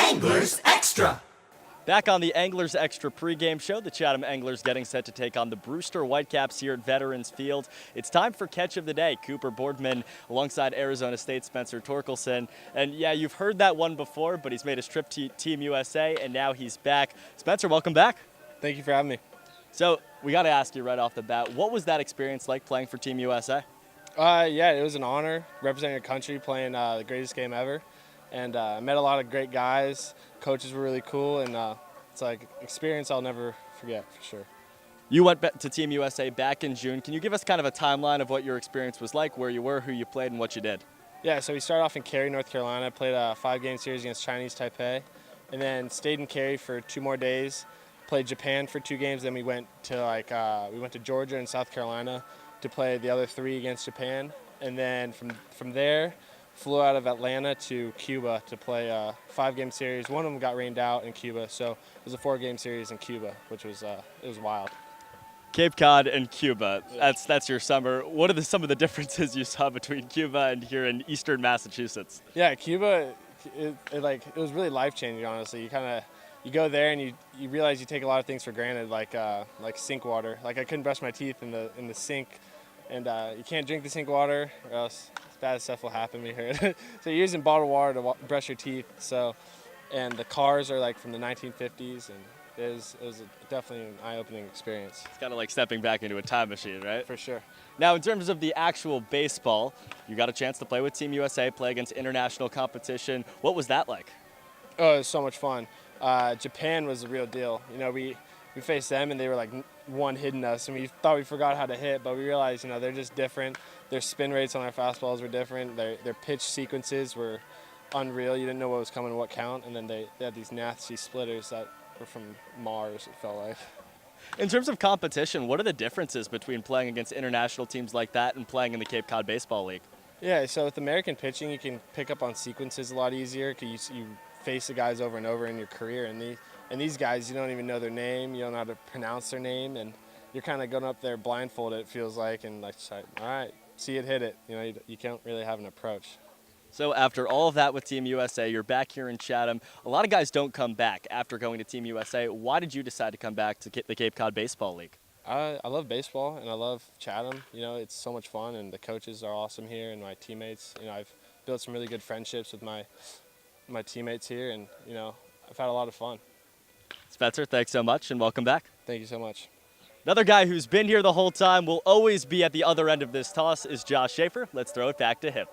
Anglers Extra. Back on the Anglers Extra pregame show, the Chatham Anglers getting set to take on the Brewster Whitecaps here at Veterans Field. It's time for Catch of the Day. Cooper Boardman alongside Arizona State Spencer Torkelson. And yeah, you've heard that one before, but he's made his trip to Team USA, and now he's back. Spencer, welcome back. Thank you for having me. So we got to ask you right off the bat, what was that experience like playing for Team USA? Yeah, it was an honor representing a country, playing the greatest game ever. And I met a lot of great guys. Coaches were really cool, and it's like experience I'll never forget for sure. You went to Team USA back in June. Can you give us kind of a timeline of what your experience was like, where you were, who you played, and what you did? Yeah, so we started off in Cary, North Carolina. Played a 5-game series against Chinese Taipei, and then stayed in Cary for 2 more days. Played Japan for 2 games. Then we went to Georgia and South Carolina to play the other 3 against Japan, and then from there, flew out of Atlanta to Cuba to play a 5-game series. One of them got rained out in Cuba, so it was a 4-game series in Cuba, which was it was wild. Cape Cod and Cuba, that's your summer. What are some of the differences you saw between Cuba and here in eastern Massachusetts? Yeah, Cuba, it was really life-changing, honestly. You go there and you realize you take a lot of things for granted, like sink water. Like I couldn't brush my teeth in the sink, and you can't drink the sink water or else bad stuff will happen, we heard. So you're using bottled water to brush your teeth. And the cars are like from the 1950s, and it was definitely an eye-opening experience. It's kind of like stepping back into a time machine, right? For sure. Now, in terms of the actual baseball, you got a chance to play with Team USA, play against international competition. What was that like? Oh, it was so much fun. Japan was the real deal. You know, we faced them, and they were like one hitting us, and we thought we forgot how to hit, but we realized, you know, they're just different. Their spin rates on our fastballs were different. Their pitch sequences were unreal. You didn't know what was coming, what count, and then they had these nasty splitters that were from Mars, it felt like. In terms of competition, what are the differences between playing against international teams like that and playing in the Cape Cod Baseball League? Yeah, so with American pitching, you can pick up on sequences a lot easier because you face the guys over and over in your career, and these guys, you don't even know their name, you don't know how to pronounce their name, and you're kind of going up there blindfolded, it feels like, and like, all right, see it, hit it. You know, you can't really have an approach. So after all of that with Team USA, you're back here in Chatham. A lot of guys don't come back after going to Team USA. Why did you decide to come back to the Cape Cod Baseball League? I love baseball, and I love Chatham. You know, it's so much fun, and the coaches are awesome here, and my teammates. You know, I've built some really good friendships with my teammates here, and, you know, I've had a lot of fun. Spencer, thanks so much, and welcome back. Thank you so much. Another guy who's been here the whole time, will always be at the other end of this toss, is Josh Schaefer. Let's throw it back to him.